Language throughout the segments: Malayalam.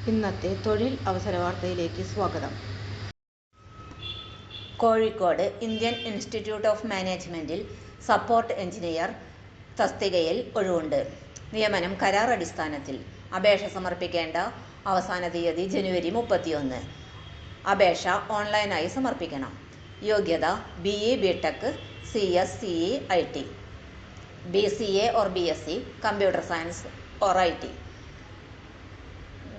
ഇന്നത്തെ തൊഴിൽ അവസര വാർത്തയിലേക്ക് സ്വാഗതം. കോഴിക്കോട് ഇന്ത്യൻ ഇൻസ്റ്റിറ്റ്യൂട്ട് ഓഫ് മാനേജ്മെന്റിൽ സപ്പോർട്ട് എഞ്ചിനീയർ തസ്തികയിൽ ഒഴിവുണ്ട്. നിയമനം കരാർ അടിസ്ഥാനത്തിൽ. അപേക്ഷ സമർപ്പിക്കേണ്ട അവസാന തീയതി ജനുവരി 31. അപേക്ഷ ഓൺലൈനായി സമർപ്പിക്കണം. യോഗ്യത BE BTech CS CE IT, BCA or BSc computer science or IT.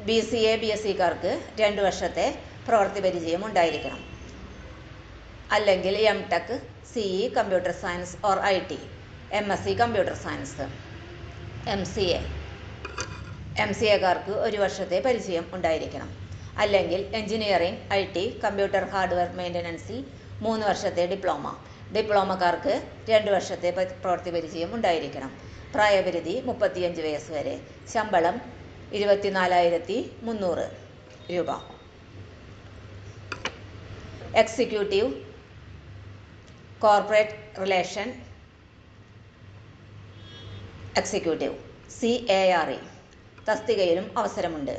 BCA BScക്കാർക്ക് 2 വർഷത്തെ പ്രവൃത്തി പരിചയം ഉണ്ടായിരിക്കണം. അല്ലെങ്കിൽ MTech CE computer science or IT, MSc computer science, MCAക്കാർക്ക് 1 വർഷത്തെ പരിചയം ഉണ്ടായിരിക്കണം. അല്ലെങ്കിൽ എഞ്ചിനീയറിംഗ് IT കമ്പ്യൂട്ടർ ഹാർഡ്വെയർ മെയിൻ്റനൻസിൽ 3 വർഷത്തെ ഡിപ്ലോമക്കാർക്ക് 2 വർഷത്തെ പ്രവൃത്തി പരിചയം ഉണ്ടായിരിക്കണം. പ്രായപരിധി 35 വയസ്സ് വരെ. ശമ്പളം 24,300 രൂപ. Executive corporate relation executive CARE തസ്തികയിലും അവസരമുണ്ട്.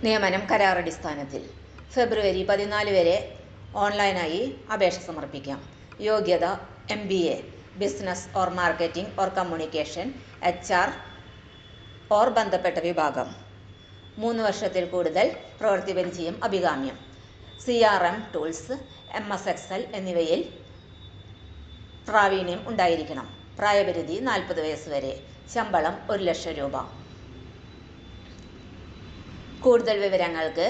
നിയമനം കരാറടിസ്ഥാനത്തിൽ. ഫെബ്രുവരി 14 വരെ ഓൺലൈനായി അപേക്ഷ സമർപ്പിക്കാം. യോഗ്യത MBA business or marketing or communication, HR or ബന്ധപ്പെട്ട വിഭാഗം. 3 വർഷത്തിൽ കൂടുതൽ പ്രവൃത്തി പരിചയം അഭികാമ്യം. CRM ടൂൾസ്, MS Excel എന്നിവയിൽ പ്രാവീണ്യം ഉണ്ടായിരിക്കണം. പ്രായപരിധി 40 വയസ്സ് വരെ. ശമ്പളം 1,00,000 രൂപ. കൂടുതൽ വിവരങ്ങൾക്ക്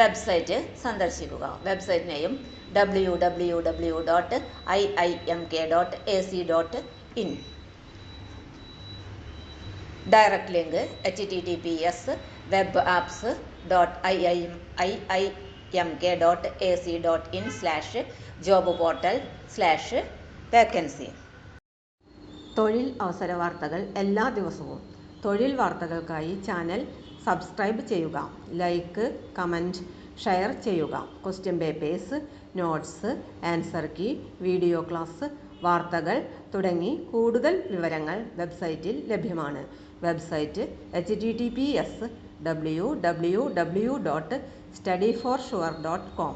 വെബ്സൈറ്റ് സന്ദർശിക്കുക. Website name www.iimk.ac.in. Direct link https://webapps.iimk.ac.in/jobportal/vacancy. തൊഴിൽ അവസര വാർത്തകൾ എല്ലാ ദിവസവും. തൊഴിൽ വാർത്തകൾക്കായി ചാനൽ സബ്സ്ക്രൈബ് ചെയ്യുക. ലൈക്ക്, കമൻറ്റ്, ഷെയർ ചെയ്യുക. Question papers, notes, answer key, video class, വാർത്തകൾ തുടങ്ങി കൂടുതൽ വിവരങ്ങൾ വെബ്സൈറ്റിൽ ലഭ്യമാണ്. Website https://www.studyforsure.com.